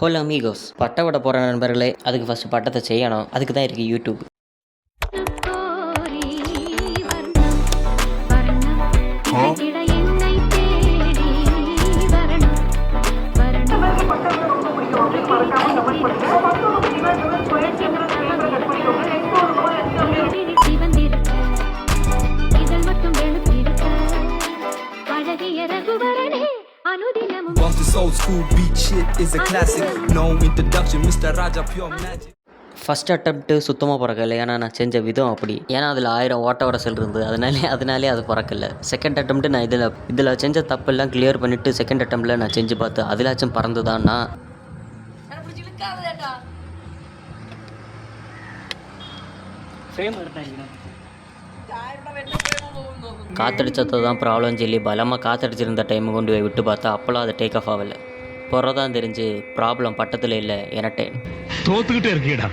Hollow அமீகோஸ் பட்டை விட போகிற நண்பர்களே, அதுக்கு ஃபஸ்ட்டு பட்டத்தை செய்யணும். அதுக்கு தான் இருக்குது YouTube. This old school beat shit is a classic. No introduction, Mr. Raja, pure magic. First attempt சுத்தமாக பிறக்கல. ஏன்னா நான் செஞ்ச விதம் அப்படி. ஏன்னா அதில் 1000 ஓட்ட உரசல் இருந்தது. அதனாலே அது பிறக்கல. செகண்ட் அட்டம்ப்ட்டு நான் இதில் செஞ்ச தப்பெல்லாம் கிளியர் பண்ணிவிட்டு செகண்ட் அட்டம்ப்டில் நான் செஞ்சு பார்த்தேன். அதிலாச்சும் பறந்துதான்னா காற்றடிச்சது தான் ப்ராப்ளம் சொல்லி பலமாக காற்றடிச்சிருந்த டைமை கொண்டு போய் விட்டு பார்த்தா அப்போலாம் அது டேக் ஆஃப் ஆகலை. பிறதான் தெரிஞ்சு ப்ராப்ளம் பட்டத்தில் இல்லை, எனட்டேன். தோத்துக்கிட்டே இருக்கீடா.